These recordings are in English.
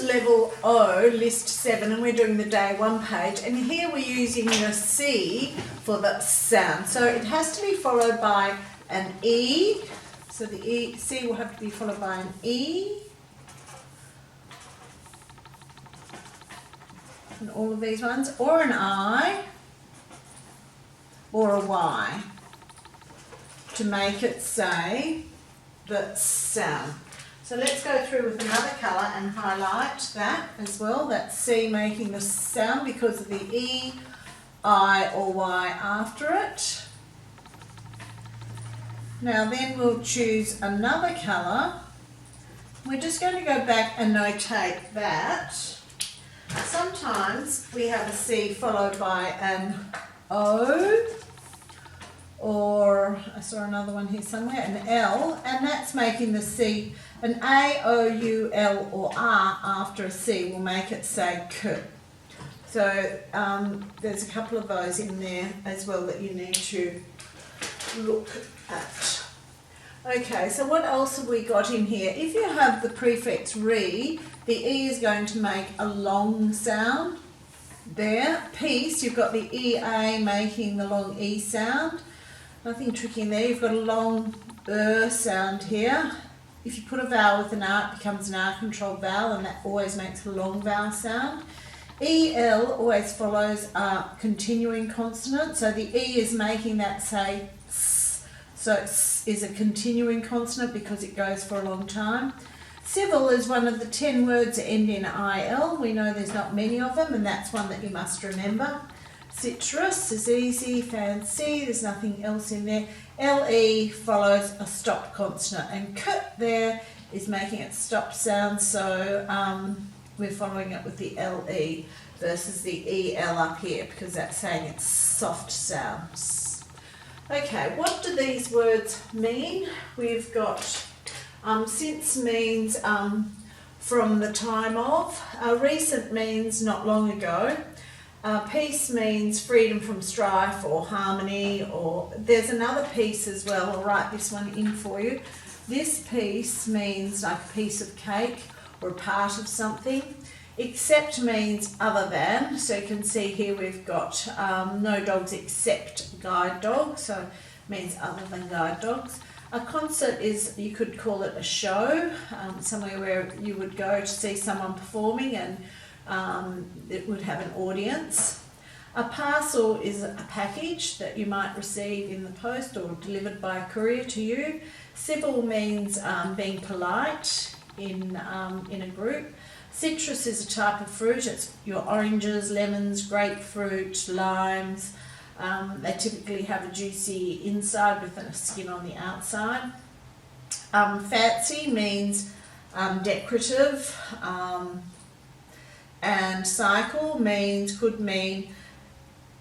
level O, list 7, and we're doing the day 1 page, and here we're using the C for the sound. So it has to be followed by an E, so the C will have to be followed by an E, and all of these ones, or an I, or a Y, to make it say the sound. So let's go through with another colour and highlight that as well. That's C making the sound because of the E, I or Y after it. Now then we'll choose another colour. We're just going to go back and notate that. Sometimes we have a C followed by an O, or I saw another one here somewhere, an L, and that's making the C. An A, O, U, L or R after a C will make it say K. So there's a couple of those in there as well that you need to look at. Okay, so what else have we got in here? If you have the prefix re, the E is going to make a long sound there. Peace, you've got the EA making the long E sound. Nothing tricky in there. You've got a long sound here. If you put a vowel with an R, it becomes an R-controlled vowel, and that always makes a long vowel sound. EL always follows a continuing consonant, so the E is making that say S. So S is a continuing consonant because it goes for a long time. Civil is one of the 10 words that end in IL. We know there's not many of them, and that's one that you must remember. Citrus is easy, fancy, there's nothing else in there. LE follows a stop consonant, and K there is making it stop sound, so we're following it with the LE versus the EL up here because that's saying it's soft sounds. Okay, what do these words mean? We've got since means from the time of, recent means not long ago. Peace means freedom from strife or harmony, or there's another piece as well. I'll write this one in for you. This piece means like a piece of cake or a part of something. Except means other than, so you can see here we've got no dogs except guide dogs, so it means other than guide dogs. A concert is, you could call it a show, somewhere where you would go to see someone performing and it would have an audience. A parcel is a package that you might receive in the post or delivered by a courier to you. Civil means being polite in a group. Citrus is a type of fruit. It's your oranges, lemons, grapefruit, limes. They typically have a juicy inside with a skin on the outside. Fancy means decorative. And cycle could mean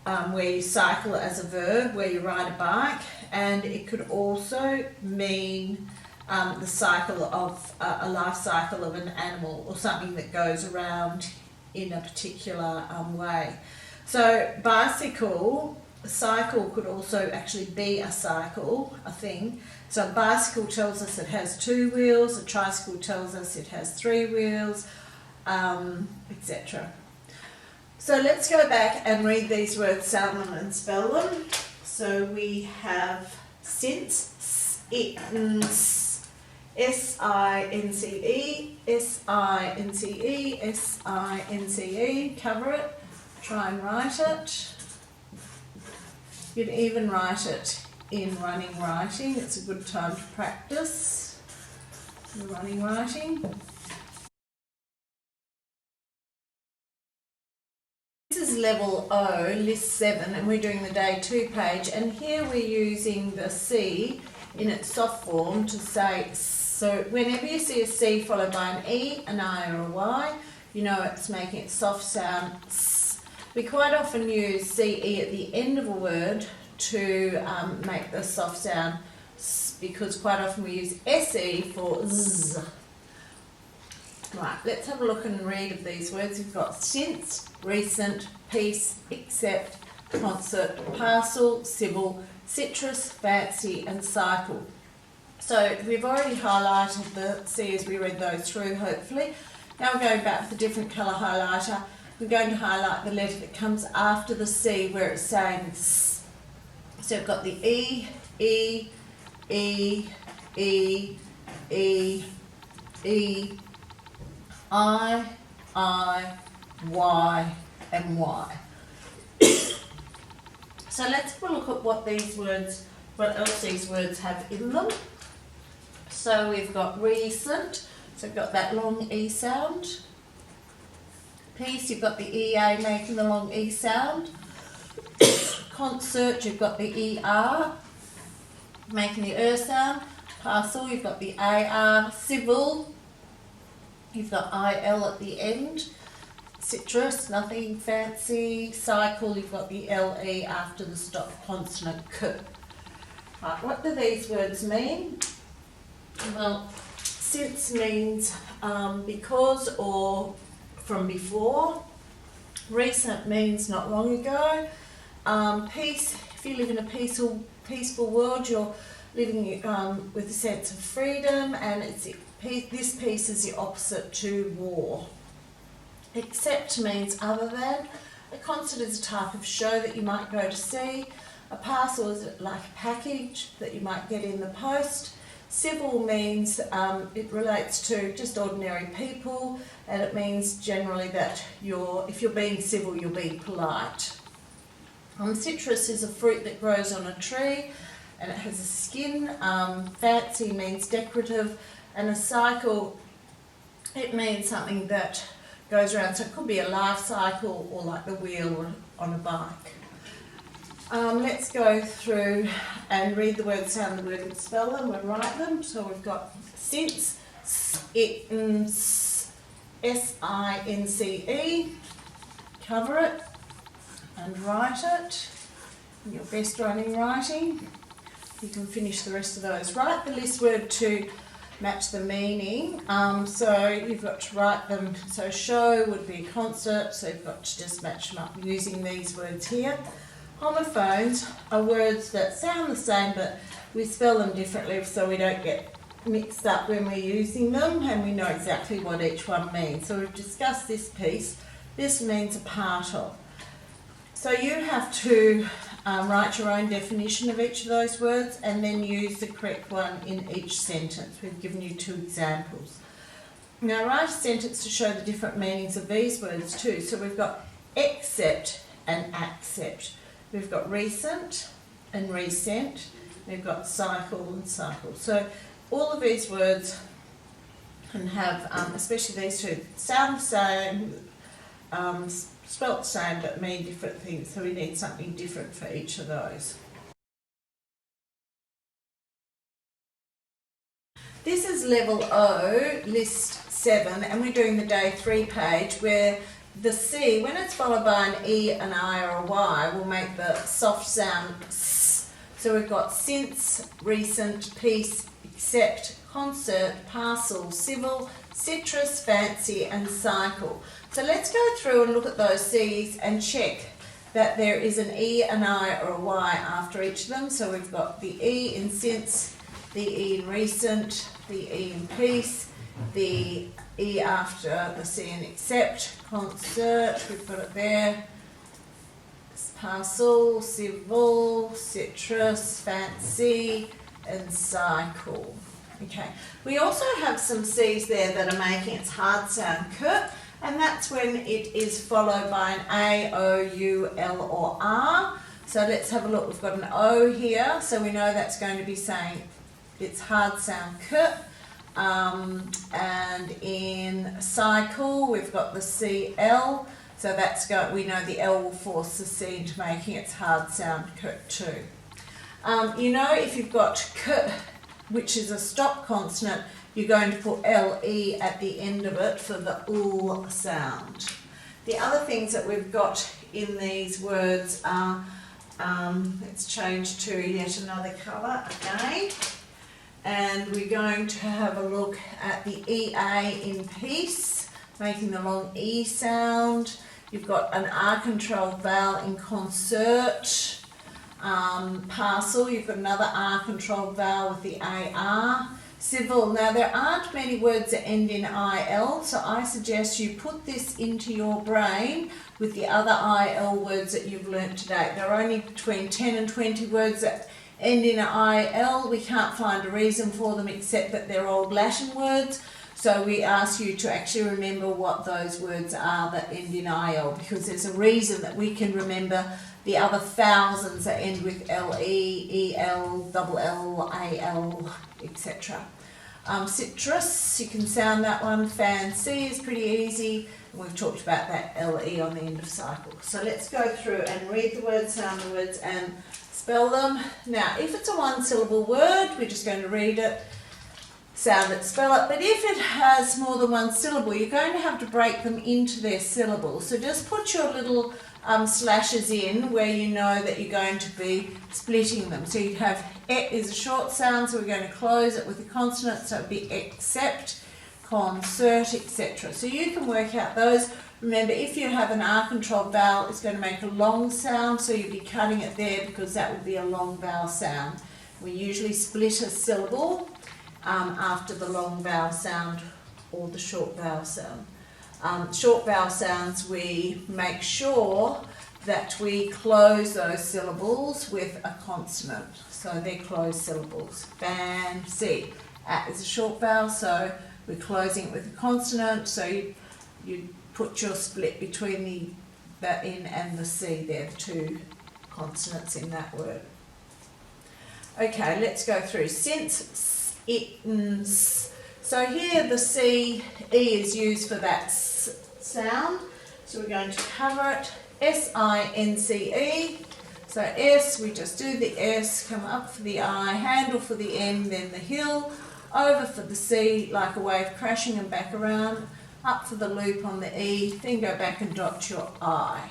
where you cycle as a verb, where you ride a bike, and it could also mean the cycle of a life cycle of an animal or something that goes around in a particular way. So bicycle, a cycle could also actually be a cycle, a thing. So a bicycle tells us it has 2 wheels, a tricycle tells us it has 3 wheels, etc. So let's go back and read these words, sound them and spell them. So we have since, S-I-N-C-E, S-I-N-C-E, S-I-N-C-E, S-I-N-C-E, cover it, try and write it. You can even write it in running writing. It's a good time to practice the running writing. This is level O, list 7, and we're doing the day 2 page, and here we're using the C in its soft form to say, so whenever you see a C followed by an E, an I or a Y, you know it's making it soft sound S. We quite often use CE at the end of a word to make the soft sound S, because quite often we use SE for Z. Right, let's have a look and read of these words. We've got since, recent, peace, except, concert, parcel, civil, citrus, fancy and cycle. So we've already highlighted the C as we read those through, hopefully. Now we're going back with a different colour highlighter. We're going to highlight the letter that comes after the C where it's saying S. So we've got the E, E, E, E, E, E, I, Y, and Y. So let's have a look at what else these words have in them. So we've got recent, so we've got that long E sound. Piece, you've got the EA making the long E sound. Concert, you've got the ER making the sound. Parcel, you've got the AR. Civil, you've got IL at the end. Citrus, nothing fancy. Cycle, you've got the LE after the stop consonant K. Right, what do these words mean? Well, since means because or from before. Recent means not long ago. Peace, if you live in a peaceful world, you're living with a sense of freedom, and this piece is the opposite to war. Except means other than. A concert is a type of show that you might go to see. A parcel is like a package that you might get in the post. Civil means it relates to just ordinary people, and it means generally that if you're being civil, you're being polite. Citrus is a fruit that grows on a tree and it has a skin. Fancy means decorative, and a cycle, it means something that goes around, so it could be a life cycle or like the wheel on a bike. Let's go through and read the word, sound the word and spell them and write them. So we've got since, S-I-N-C-E, cover it and write it in your best running writing. You can finish the rest of those. Write the list word to match the meaning. So you've got to write them. So show would be concert, so you've got to just match them up using these words here. Homophones are words that sound the same, but we spell them differently so we don't get mixed up when we're using them, and we know exactly what each one means. So we've discussed this piece. This means a part of. So you have to write your own definition of each of those words and then use the correct one in each sentence. We've given you 2 examples. Now write a sentence to show the different meanings of these words too. So we've got accept and accept. We've got recent and recent. We've got cycle and cycle. So all of these words can have, especially these 2, sound the same, spelt the same but mean different things. So we need something different for each of those. This is level O, list 7, and we're doing the day 3 page where the C, when it's followed by an E, an I or a Y, will make the soft sound S. So we've got since, recent, piece, accept, concert, parcel, civil, citrus, fancy and cycle. So let's go through and look at those C's and check that there is an E, an I or a Y after each of them. So we've got the E in since, the E in recent, the E in piece, the E after the C in accept, concert, we've got it there, parcel, civil, citrus, fancy and cycle. Okay, we also have some C's there that are making its hard sound K, and that's when it is followed by an A, O, U, L or R. So let's have a look. We've got an O here, so we know that's going to be saying its hard sound K. And in cycle, we've got the CL, so we know the L will force the C into making its hard sound K too. You know, if you've got K, which is a stop consonant, you're going to put LE at the end of it for the OOL sound. The other things that we've got in these words are, let's change to yet another colour again. And we're going to have a look at the EA in peace, making the long E sound. You've got an R controlled vowel in concert. Parcel, you've got another R controlled vowel with the AR. civil. Now there aren't many words that end in IL, so I suggest you put this into your brain with the other IL words that you've learnt today. There are only between 10 and 20 words that end in IL. We can't find a reason for them except that they're old Latin words. So we ask you to actually remember what those words are that end in IL, because there's a reason that we can remember the other thousands that end with LE, EL, double L, AL, etc. Citrus, you can sound that one. Fancy is pretty easy. We've talked about that LE on the end of cycle. So let's go through and read the words, sound the words and spell them. Now, if it's a one-syllable word, we're just going to read it, sound it, spell it. But if it has more than one syllable, you're going to have to break them into their syllables. So just put your little slashes in where you know that you're going to be splitting them. So you'd have et is a short sound, so we're going to close it with a consonant, so it'd be except, concert, etc. So you can work out those. Remember, if you have an R-controlled vowel, it's going to make a long sound, so you'd be cutting it there because that would be a long vowel sound. We usually split a syllable after the long vowel sound or the short vowel sound. Short vowel sounds, we make sure that we close those syllables with a consonant. So they're closed syllables. Fancy. At is a short vowel, so we're closing it with a consonant. So you put your split between the N and the C there, the two consonants in that word. Okay, let's go through. Since, itns. So here the C, E is used for that sound. So we're going to cover it. S-I-N-C-E. So S, we just do the S, come up for the I, handle for the N, then the hill, over for the C, like a wave crashing and back around, up for the loop on the E, then go back and dot your I.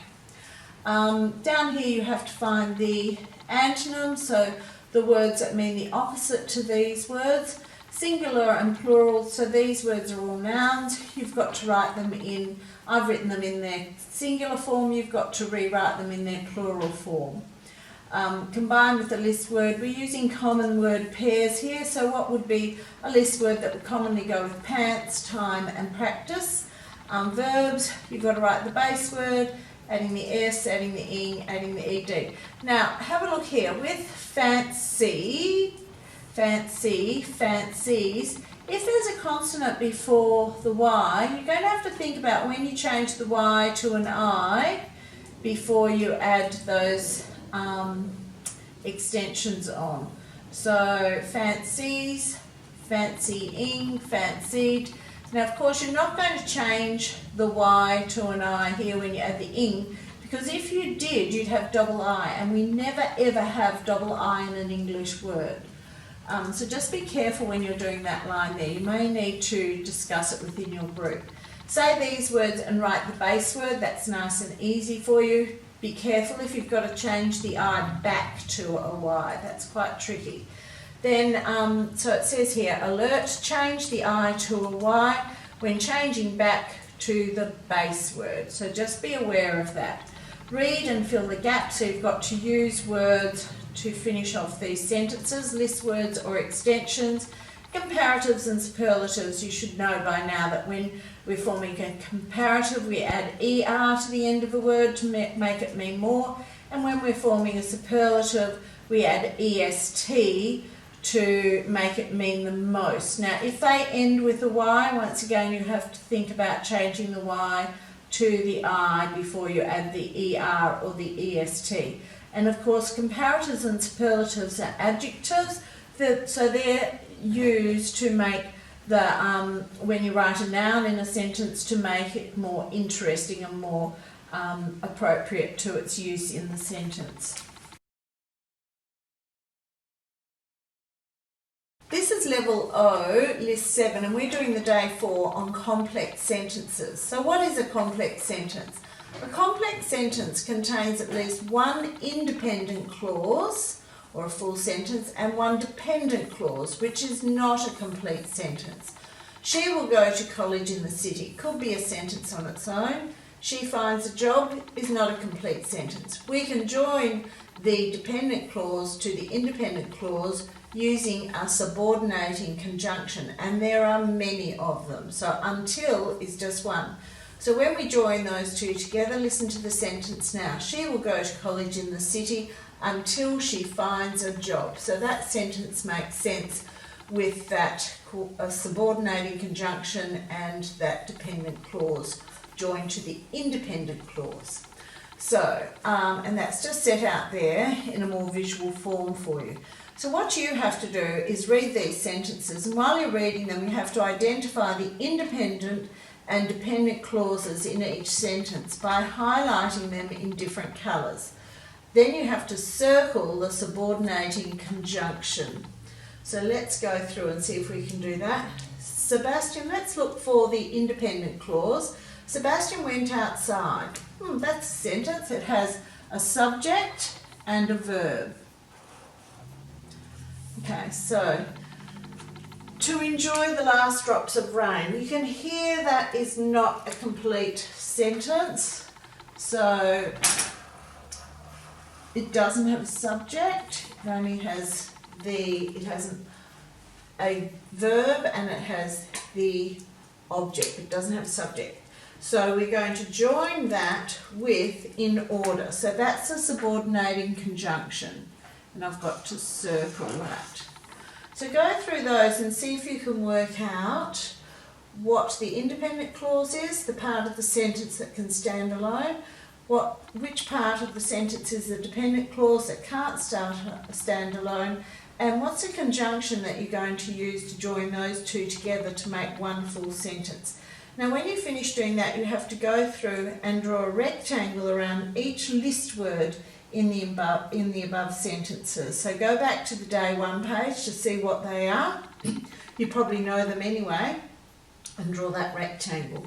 Down here you have to find the antonyms, so the words that mean the opposite to these words. Singular and plural, so these words are all nouns. You've got to write them in, I've written them in their singular form, you've got to rewrite them in their plural form. Combined with a list word, we're using common word pairs here, so what would be a list word that would commonly go with pants, time and practice. Verbs, you've got to write the base word, adding the S, adding the ing, adding the ed. Now, have a look here. With fancy, fancies, if there's a consonant before the Y, you're going to have to think about when you change the Y to an I before you add those extensions on. So fancies, fancying, fancied. Now, of course, you're not going to change the Y to an I here when you add the ing, because if you did, you'd have double I, and we never ever have double I in an English word. So just be careful when you're doing that line there. You may need to discuss it within your group. Say these words and write the base word. That's nice and easy for you. Be careful if you've got to change the I back to a Y. That's quite tricky. Then, so it says here, alert, change the I to a Y when changing back to the base word. So just be aware of that. Read and fill the gaps. So you've got to use words to finish off these sentences, list words or extensions. Comparatives and superlatives, you should know by now that when we're forming a comparative, we add ER to the end of a word to make it mean more, and when we're forming a superlative, we add EST to make it mean the most. Now, if they end with a Y, once again, you have to think about changing the Y to the I before you add the ER or the EST. And of course, comparatives and superlatives are adjectives, so they're used to make the, when you write a noun in a sentence, to make it more interesting and more appropriate to its use in the sentence. This is level O, list 7, and we're doing the day 4 on complex sentences. So what is a complex sentence? A complex sentence contains at least one independent clause, or a full sentence, and one dependent clause, which is not a complete sentence. She will go to college in the city. Could be a sentence on its own. she finds a job is not a complete sentence. We can join the dependent clause to the independent clause using a subordinating conjunction, and there are many of them. So until is just one. So when we join those two together, listen to the sentence now. She will go to college in the city until she finds a job. So that sentence makes sense with that subordinating conjunction and that dependent clause joined to the independent clause. So, and that's just set out there in a more visual form for you. So what you have to do is read these sentences, and while you're reading them, you have to identify the independent and dependent clauses in each sentence by highlighting them in different colours. Then you have to circle the subordinating conjunction. So let's go through and see if we can do that. Sebastian, let's look for the independent clause. Sebastian went outside. That's a sentence. It has a subject and a verb. Okay, so to enjoy the last drops of rain. You can hear that is not a complete sentence. So it doesn't have a subject. It only has it has a verb and it has the object. It doesn't have a subject. So we're going to join that with in order. So that's a subordinating conjunction. And I've got to circle that. So go through those and see if you can work out what the independent clause is, the part of the sentence that can stand alone, which part of the sentence is the dependent clause that can't stand alone, and what's a conjunction that you're going to use to join those two together to make one full sentence. Now when you finish doing that, you have to go through and draw a rectangle around each list word in the above sentences. So go back to the day one page to see what they are. You probably know them anyway, and draw that rectangle.